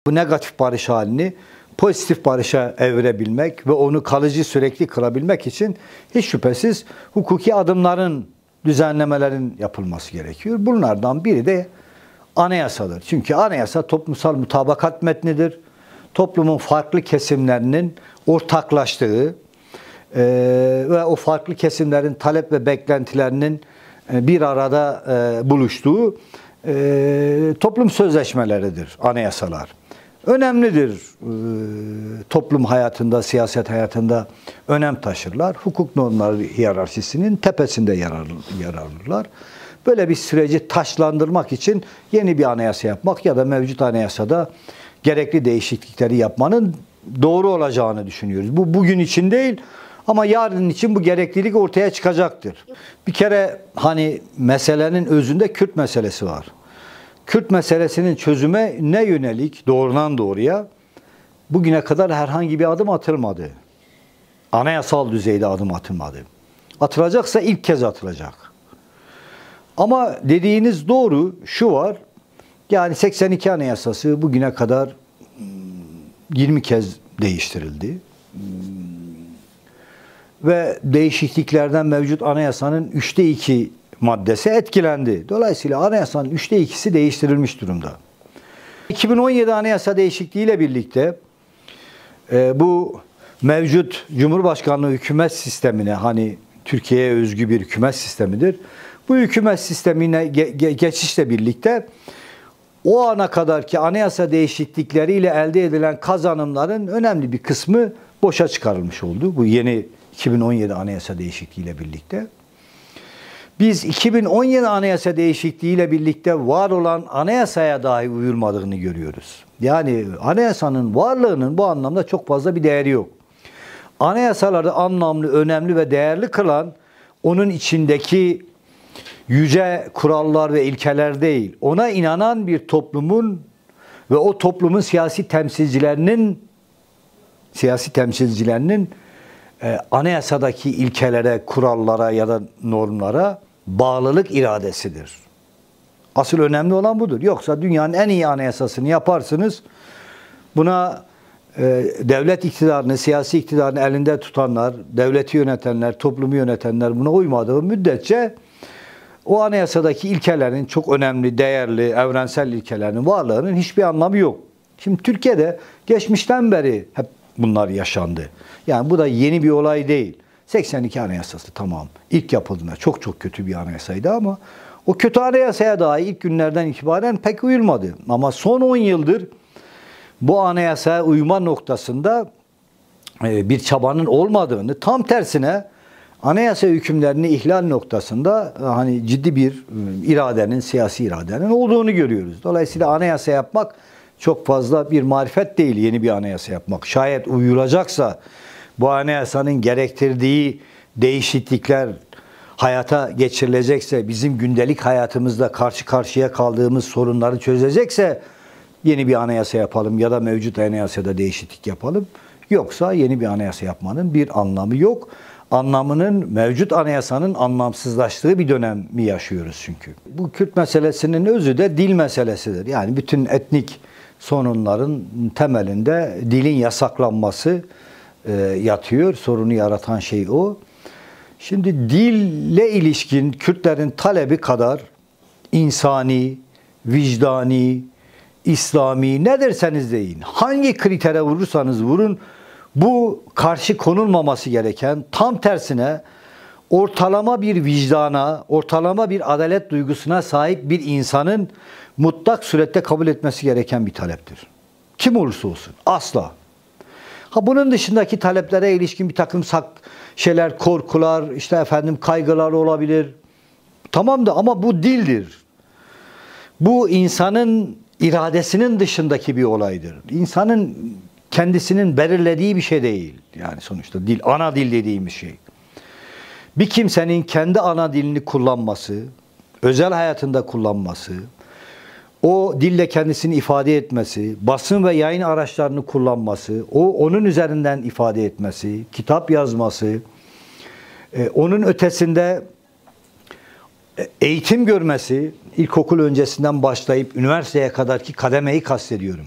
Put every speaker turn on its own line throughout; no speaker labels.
bu negatif barış halini pozitif barışa evirebilmek ve onu kalıcı sürekli kılabilmek için hiç şüphesiz hukuki adımların, düzenlemelerin yapılması gerekiyor. Bunlardan biri de anayasadır. Çünkü anayasa toplumsal mutabakat metnidir. Toplumun farklı kesimlerinin ortaklaştığı ve o farklı kesimlerin talep ve beklentilerinin bir arada buluştuğu toplum sözleşmeleridir anayasalar. Önemlidir. Toplum hayatında, siyaset hayatında önem taşırlar. Hukuk normları hiyerarşisinin tepesinde yer alırlar. Böyle bir süreci taşlandırmak için yeni bir anayasa yapmak ya da mevcut anayasada gerekli değişiklikleri yapmanın doğru olacağını düşünüyoruz. Bu bugün için değil ama yarın için bu gereklilik ortaya çıkacaktır. Bir kere hani meselenin özünde Kürt meselesi var. Kürt meselesinin çözüme ne yönelik doğrudan doğruya bugüne kadar herhangi bir adım atılmadı. Anayasal düzeyde adım atılmadı. Atılacaksa ilk kez atılacak. Ama dediğiniz doğru, şu var. Yani 82 Anayasası bugüne kadar 20 kez değiştirildi. Ve değişikliklerden mevcut anayasanın 3'te 2 maddesi etkilendi. Dolayısıyla anayasanın 3'te 2'si değiştirilmiş durumda. 2017 anayasa değişikliğiyle birlikte bu mevcut Cumhurbaşkanlığı hükümet sistemine, hani Türkiye'ye özgü bir hükümet sistemidir. Bu hükümet sistemine geçişle birlikte o ana kadarki anayasa değişiklikleriyle elde edilen kazanımların önemli bir kısmı boşa çıkarılmış oldu. Bu yeni 2017 anayasa değişikliğiyle birlikte. Biz 2017 anayasa değişikliğiyle birlikte var olan anayasaya dahi uyulmadığını görüyoruz. Yani anayasanın varlığının bu anlamda çok fazla bir değeri yok. Anayasaları anlamlı, önemli ve değerli kılan onun içindeki yüce kurallar ve ilkeler değil, ona inanan bir toplumun ve o toplumun siyasi temsilcilerinin anayasadaki ilkelere, kurallara ya da normlara bağlılık iradesidir. Asıl önemli olan budur. Yoksa dünyanın en iyi anayasasını yaparsınız, buna devlet iktidarını, siyasi iktidarını elinde tutanlar, devleti yönetenler, toplumu yönetenler buna uymadığı müddetçe o anayasadaki ilkelerin, çok önemli, değerli, evrensel ilkelerin varlığının hiçbir anlamı yok. Şimdi Türkiye'de geçmişten beri hep bunlar yaşandı. Yani bu da yeni bir olay değil. 82 Anayasası tamam. İlk yapıldığında çok çok kötü bir anayasaydı ama o kötü anayasaya dahi ilk günlerden itibaren pek uyulmadı. Ama son 10 yıldır bu anayasaya uyma noktasında bir çabanın olmadığını, tam tersine anayasa hükümlerini ihlal noktasında hani ciddi bir iradenin, siyasi iradenin olduğunu görüyoruz. Dolayısıyla anayasa yapmak çok fazla bir marifet değil, yeni bir anayasa yapmak. Şayet uyulacaksa, bu anayasanın gerektirdiği değişiklikler hayata geçirilecekse, bizim gündelik hayatımızda karşı karşıya kaldığımız sorunları çözecekse yeni bir anayasa yapalım ya da mevcut anayasada değişiklik yapalım. Yoksa yeni bir anayasa yapmanın bir anlamı yok. Anlamının, mevcut anayasanın anlamsızlaştığı bir dönemi yaşıyoruz çünkü. Bu Kürt meselesinin özü de dil meselesidir. Yani bütün etnik sorunların temelinde dilin yasaklanması yatıyor. Sorunu yaratan şey o. Şimdi dille ilişkin Kürtlerin talebi kadar insani, vicdani, İslami ne derseniz deyin, hangi kritere vurursanız vurun, bu karşı konulmaması gereken, tam tersine ortalama bir vicdana, ortalama bir adalet duygusuna sahip bir insanın mutlak surette kabul etmesi gereken bir taleptir. Kim olursa olsun. Asla. Bunun dışındaki taleplere ilişkin bir takım şeyler, korkular, işte efendim kaygılar olabilir. Tamam da ama bu dildir. Bu insanın iradesinin dışındaki bir olaydır. İnsanın kendisinin belirlediği bir şey değil. Yani sonuçta dil, ana dil dediğimiz şey. Bir kimsenin kendi ana dilini kullanması, özel hayatında kullanması, o dille kendisini ifade etmesi, basın ve yayın araçlarını kullanması, onun üzerinden ifade etmesi, kitap yazması, onun ötesinde eğitim görmesi, ilkokul öncesinden başlayıp üniversiteye kadarki kademeyi kastediyorum.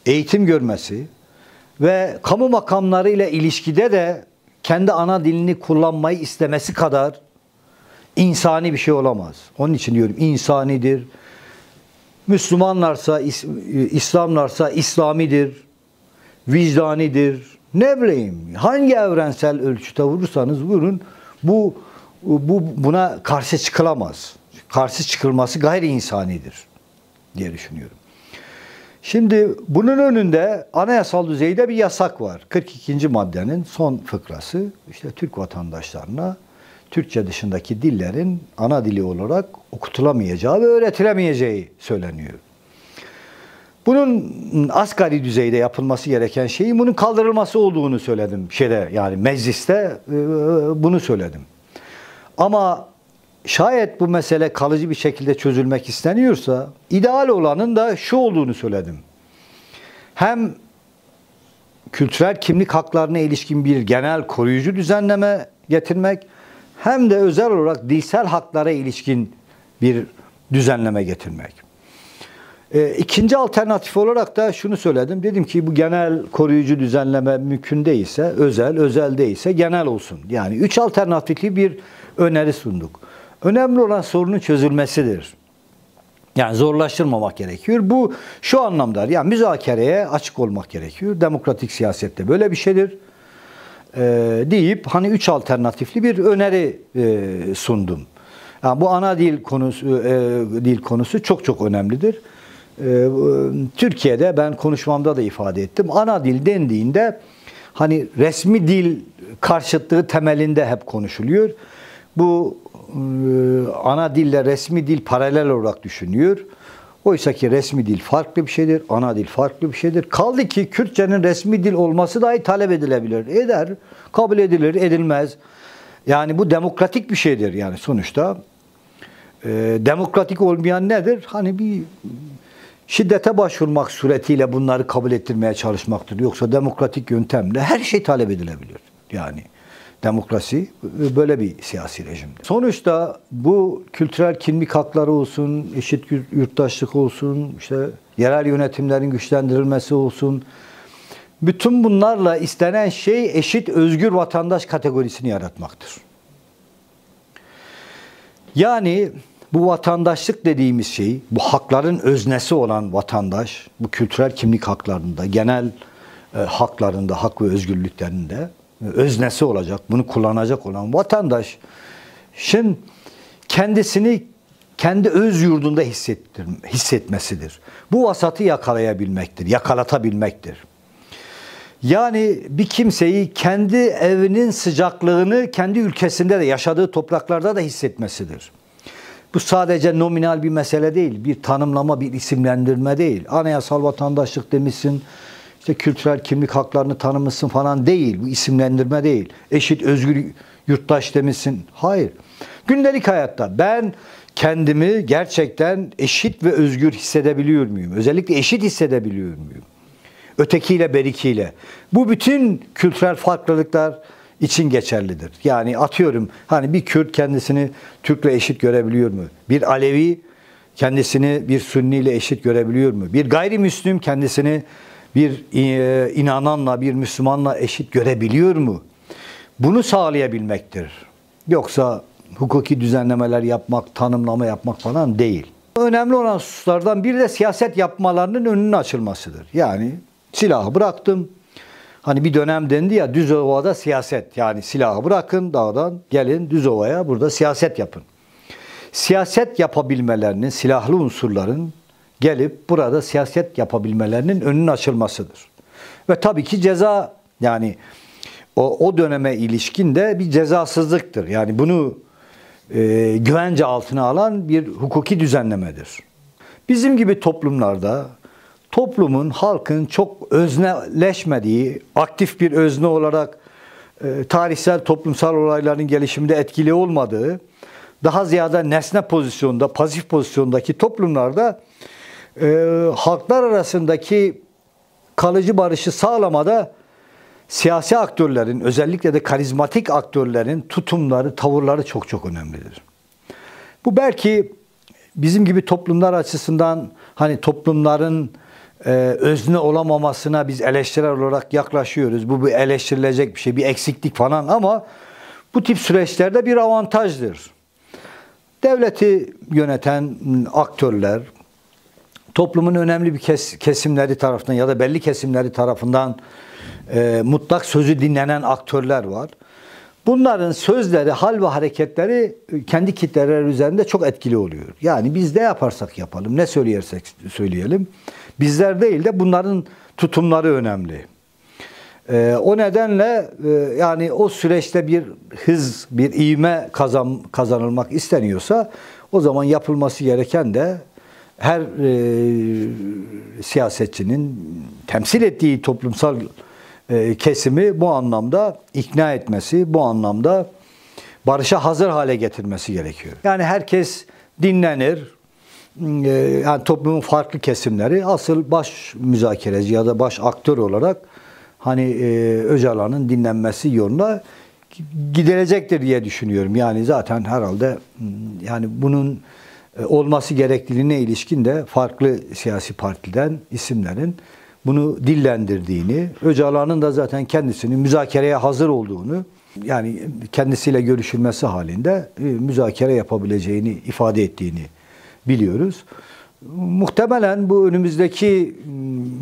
eğitim görmesi ve kamu makamları ile ilişkide de kendi ana dilini kullanmayı istemesi kadar insani bir şey olamaz. Onun için diyorum insanidir. Müslümanlarsa, İslamlarsa İslamidir, vicdanidir. Ne bileyim, hangi evrensel ölçüte vurursanız vurun, buna karşı çıkılamaz. Karşı çıkılması gayri insanidir diye düşünüyorum. Şimdi bunun önünde anayasal düzeyde bir yasak var. 42. maddenin son fıkrası, işte Türk vatandaşlarına Türkçe dışındaki dillerin ana dili olarak okutulamayacağı ve öğretilemeyeceği söyleniyor. Bunun asgari düzeyde yapılması gereken şeyin bunun kaldırılması olduğunu söyledim. Yani mecliste bunu söyledim. Ama şayet bu mesele kalıcı bir şekilde çözülmek isteniyorsa ideal olanın da şu olduğunu söyledim. Hem kültürel kimlik haklarına ilişkin bir genel koruyucu düzenleme getirmek hem de özel olarak dilsel haklara ilişkin bir düzenleme getirmek. İkinci alternatif olarak da şunu söyledim. Dedim ki bu genel koruyucu düzenleme mümkün değilse özel değilse genel olsun. Yani 3 alternatifli bir öneri sunduk. Önemli olan sorunun çözülmesidir. Yani zorlaştırmamak gerekiyor. Bu şu anlamda, yani müzakereye açık olmak gerekiyor. Demokratik siyasette böyle bir şeydir. Deyip hani 3 alternatifli bir öneri sundum. Yani bu ana dil konusu çok önemlidir. Türkiye'de ben konuşmamda da ifade ettim. Ana dil dendiğinde hani resmi dil karşıtlığı temelinde hep konuşuluyor. Bu ana dille resmi dil paralel olarak düşünüyor. Oysa ki resmi dil farklı bir şeydir, ana dil farklı bir şeydir. Kaldı ki Kürtçenin resmi dil olması dahi talep edilebilir. Eder, kabul edilir, edilmez. Yani bu demokratik bir şeydir yani sonuçta. Demokratik olmayan nedir? Hani bir şiddete başvurmak suretiyle bunları kabul ettirmeye çalışmaktır. Yoksa demokratik yöntemle her şey talep edilebilir. Yani demokrasi böyle bir siyasi rejimdir. Sonuçta bu kültürel kimlik hakları olsun, eşit yurttaşlık olsun, işte yerel yönetimlerin güçlendirilmesi olsun. Bütün bunlarla istenen şey eşit özgür vatandaş kategorisini yaratmaktır. Yani bu vatandaşlık dediğimiz şey, bu hakların öznesi olan vatandaş, bu kültürel kimlik haklarında, genel haklarında, hak ve özgürlüklerinde öznesi olacak, bunu kullanacak olan vatandaşın kendisini kendi öz yurdunda hissetmesidir. Bu vasatı yakalayabilmektir, yakalatabilmektir. Yani bir kimseyi kendi evinin sıcaklığını kendi ülkesinde de yaşadığı topraklarda da hissetmesidir. Bu sadece nominal bir mesele değil, bir tanımlama, bir isimlendirme değil. Anayasal vatandaşlık demişsin, işte kültürel kimlik haklarını tanımışsın falan değil. Bu isimlendirme değil. Eşit özgür yurttaş demişsin. Hayır. Gündelik hayatta ben kendimi gerçekten eşit ve özgür hissedebiliyor muyum? Özellikle eşit hissedebiliyor muyum? Ötekiyle, berikiyle. Bu bütün kültürel farklılıklar için geçerlidir. Yani atıyorum hani bir Kürt kendisini Türk'le eşit görebiliyor mu? Bir Alevi kendisini bir Sünni ile eşit görebiliyor mu? Bir gayrimüslim kendisini bir inananla, bir Müslümanla eşit görebiliyor mu? Bunu sağlayabilmektir. Yoksa hukuki düzenlemeler yapmak, tanımlama yapmak falan değil. Önemli olan hususlardan biri de siyaset yapmalarının önünün açılmasıdır. Yani silahı bıraktım. Hani bir dönem dendi ya Düzova'da siyaset. Yani silahı bırakın dağdan gelin Düzova'ya burada siyaset yapın. Siyaset yapabilmelerinin, silahlı unsurların gelip burada siyaset yapabilmelerinin önünün açılmasıdır. Ve tabii ki ceza yani o döneme ilişkin de bir cezasızlıktır. Yani bunu güvence altına alan bir hukuki düzenlemedir. Bizim gibi toplumlarda toplumun, halkın çok özneleşmediği, aktif bir özne olarak tarihsel toplumsal olayların gelişiminde etkili olmadığı, daha ziyade nesne pozisyonda, pasif pozisyondaki toplumlarda halklar arasındaki kalıcı barışı sağlamada siyasi aktörlerin, özellikle de karizmatik aktörlerin tutumları, tavırları çok önemlidir. Bu belki bizim gibi toplumlar açısından hani toplumların özne olamamasına biz eleştirel olarak yaklaşıyoruz. Bu bir eleştirilecek bir şey, bir eksiklik falan ama bu tip süreçlerde bir avantajdır. Devleti yöneten aktörler, toplumun önemli bir kesimleri tarafından ya da belli kesimleri tarafından mutlak sözü dinlenen aktörler var. Bunların sözleri, hal ve hareketleri kendi kitleleri üzerinde çok etkili oluyor. Yani biz ne yaparsak yapalım, ne söyleyersek söyleyelim, bizler değil de bunların tutumları önemli. O nedenle yani o süreçte bir hız, bir ivme kazanılmak isteniyorsa o zaman yapılması gereken de her siyasetçinin temsil ettiği toplumsal kesimi bu anlamda ikna etmesi, bu anlamda barışa hazır hale getirmesi gerekiyor. Yani herkes dinlenir, yani toplumun farklı kesimleri asıl baş müzakereci ya da baş aktör olarak hani Öcalan'ın dinlenmesi yoluna gidilecektir diye düşünüyorum. Yani zaten herhalde yani bunun olması gerekliliğine ilişkin de farklı siyasi partiden isimlerin bunu dillendirdiğini, Öcalan'ın da zaten kendisinin müzakereye hazır olduğunu, yani kendisiyle görüşülmesi halinde müzakere yapabileceğini ifade ettiğini biliyoruz. Muhtemelen bu önümüzdeki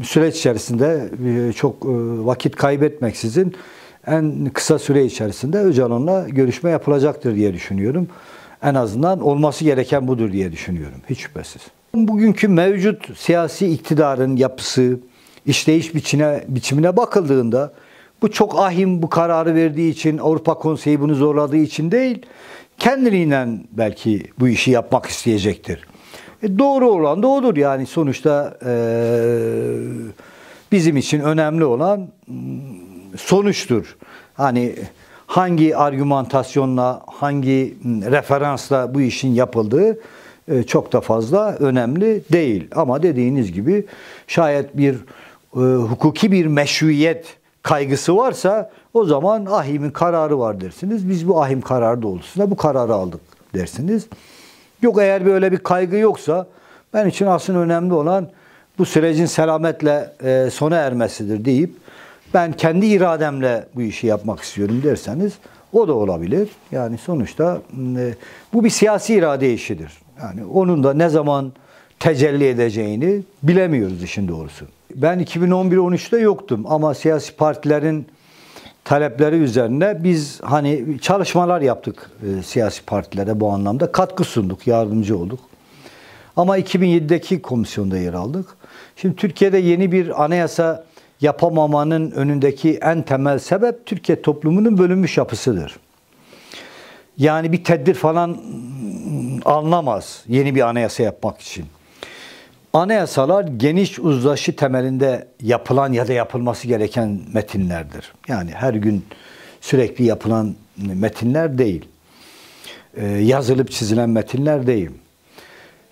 süreç içerisinde çok vakit kaybetmeksizin en kısa süre içerisinde Öcalan'la görüşme yapılacaktır diye düşünüyorum. En azından olması gereken budur diye düşünüyorum. Hiç şüphesiz. Bugünkü mevcut siyasi iktidarın yapısı, işleyiş biçimine bakıldığında bu çok ahim bu kararı verdiği için, Avrupa Konseyi bunu zorladığı için değil, kendiliğinden belki bu işi yapmak isteyecektir. Doğru olan da odur. Yani sonuçta bizim için önemli olan sonuçtur. Hani hangi argümantasyonla, hangi referansla bu işin yapıldığı çok da fazla önemli değil. Ama dediğiniz gibi şayet bir hukuki bir meşruiyet kaygısı varsa o zaman ahimin kararı var dersiniz. Biz bu ahim kararı doğrultusunda bu kararı aldık dersiniz. Yok eğer böyle bir kaygı yoksa ben için aslında önemli olan bu sürecin selametle sona ermesidir deyip ben kendi irademle bu işi yapmak istiyorum derseniz o da olabilir. Yani sonuçta bu bir siyasi irade işidir. Yani onun da ne zaman tecelli edeceğini bilemiyoruz işin doğrusu. Ben 2011-13'te yoktum ama siyasi partilerin talepleri üzerine biz hani çalışmalar yaptık siyasi partilere bu anlamda. Katkı sunduk, yardımcı olduk. Ama 2007'deki komisyonda yer aldık. Şimdi Türkiye'de yeni bir anayasa yapamamanın önündeki en temel sebep Türkiye toplumunun bölünmüş yapısıdır. Yani bir tedbir falan alınamaz yeni bir anayasa yapmak için. Anayasalar geniş uzlaşı temelinde yapılan ya da yapılması gereken metinlerdir. Yani her gün sürekli yapılan metinler değil. Yazılıp çizilen metinler değil.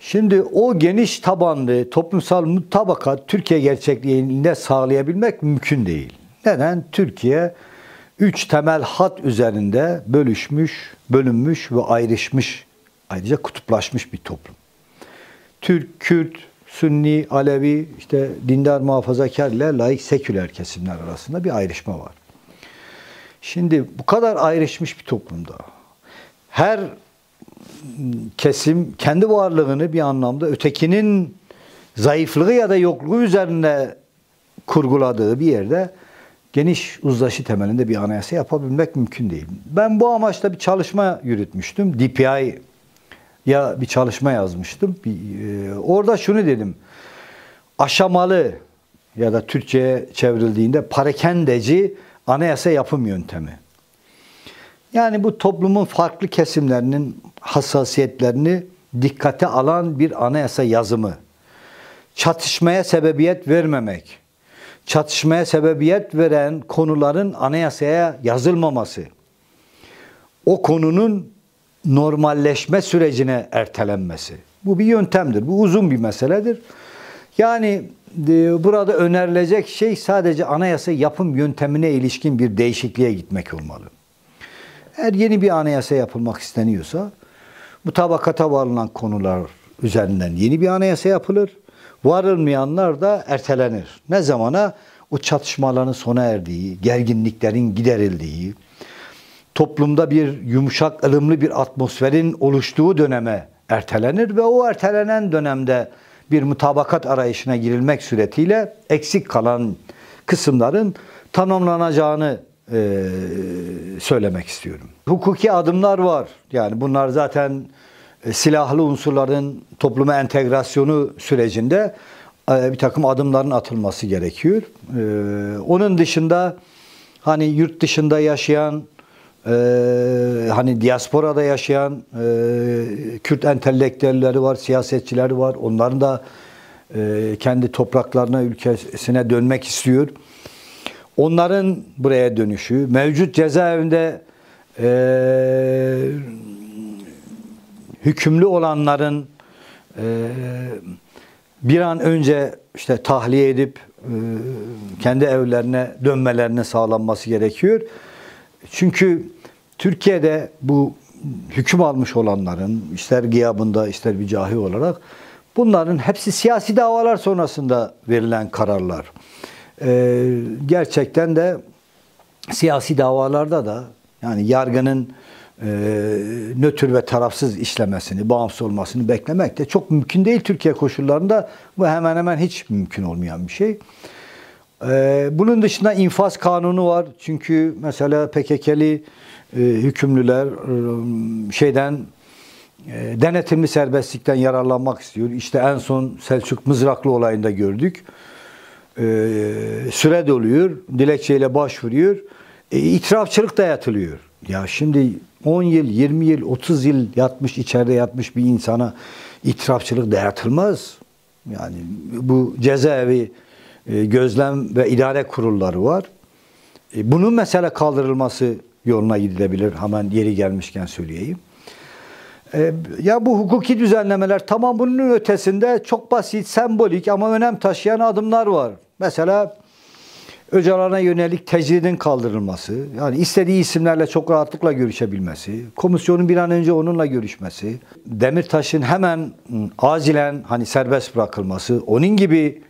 Şimdi o geniş tabanlı toplumsal mutabakat Türkiye gerçekliğinde sağlayabilmek mümkün değil. Neden? Türkiye 3 temel hat üzerinde bölüşmüş, bölünmüş ve ayrışmış, ayrıca kutuplaşmış bir toplum. Türk, Kürt, Sünni, Alevi, işte dindar muhafazakar ile laik seküler kesimler arasında bir ayrışma var. Şimdi bu kadar ayrışmış bir toplumda her kesim kendi varlığını bir anlamda ötekinin zayıflığı ya da yokluğu üzerine kurguladığı bir yerde geniş uzlaşı temelinde bir anayasa yapabilmek mümkün değil. Ben bu amaçla bir çalışma yürütmüştüm. DPI'ya bir çalışma yazmıştım. Orada şunu dedim. Aşamalı ya da Türkçe'ye çevrildiğinde parakendeci anayasa yapım yöntemi. Yani bu toplumun farklı kesimlerinin hassasiyetlerini dikkate alan bir anayasa yazımı. Çatışmaya sebebiyet vermemek. Çatışmaya sebebiyet veren konuların anayasaya yazılmaması. O konunun normalleşme sürecine ertelenmesi. Bu bir yöntemdir. Bu uzun bir meseledir. Yani burada önerilecek şey sadece anayasa yapım yöntemine ilişkin bir değişikliğe gitmek olmalı. Eğer yeni bir anayasa yapılmak isteniyorsa mutabakata varılan konular üzerinden yeni bir anayasa yapılır. Varılmayanlar da ertelenir. Ne zamana? O çatışmaların sona erdiği, gerginliklerin giderildiği, toplumda bir yumuşak, ılımlı bir atmosferin oluştuğu döneme ertelenir ve o ertelenen dönemde bir mutabakat arayışına girilmek suretiyle eksik kalan kısımların tamamlanacağını söylemek istiyorum. Hukuki adımlar var. Yani bunlar zaten silahlı unsurların topluma entegrasyonu sürecinde bir takım adımların atılması gerekiyor. Onun dışında hani yurt dışında yaşayan, hani diasporada yaşayan Kürt entelektüelleri var, siyasetçileri var. Onların da kendi topraklarına, ülkesine dönmek istiyor. Onların buraya dönüşü, mevcut cezaevinde hükümlü olanların bir an önce işte tahliye edip kendi evlerine dönmelerine sağlanması gerekiyor. Çünkü Türkiye'de bu hüküm almış olanların ister gıyabında ister bicahi olarak bunların hepsi siyasi davalar sonrasında verilen kararlar. Gerçekten de siyasi davalarda da yani yargının nötr ve tarafsız işlemesini, bağımsız olmasını beklemek de çok mümkün değil Türkiye koşullarında. Bu hemen hemen hiç mümkün olmayan bir şey. Bunun dışında infaz kanunu var. Çünkü mesela PKK'li hükümlüler denetimli serbestlikten yararlanmak istiyor. İşte en son Selçuk Mızraklı olayında gördük. Süre doluyor, dilekçeyle başvuruyor. İtirafçılık dayatılıyor. Ya şimdi 10 yıl, 20 yıl, 30 yıl içeride yatmış bir insana itirafçılık dayatılmaz. Yani bu cezaevi gözlem ve idare kurulları var. Bunun mesela kaldırılması yoluna gidilebilir. Hemen yeri gelmişken söyleyeyim. Ya bu hukuki düzenlemeler tamam, bunun ötesinde çok basit, sembolik ama önem taşıyan adımlar var. Mesela Öcalan'a yönelik tecridin kaldırılması, yani istediği isimlerle çok rahatlıkla görüşebilmesi, komisyonun bir an önce onunla görüşmesi, Demirtaş'ın hemen acilen hani serbest bırakılması, onun gibi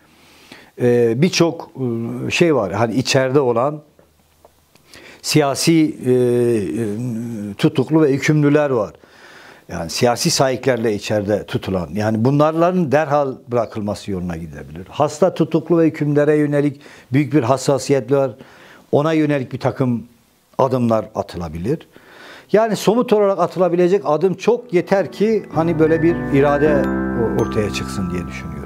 birçok şey var. Hani içeride olan siyasi tutuklu ve hükümlüler var. Yani siyasi sahiplerle içeride tutulan, yani bunların derhal bırakılması yoluna gidebilir. Hasta tutuklu ve hükümlere yönelik büyük bir hassasiyet var. Ona yönelik bir takım adımlar atılabilir. Yani somut olarak atılabilecek adım çok, yeter ki hani böyle bir irade ortaya çıksın diye düşünüyorum.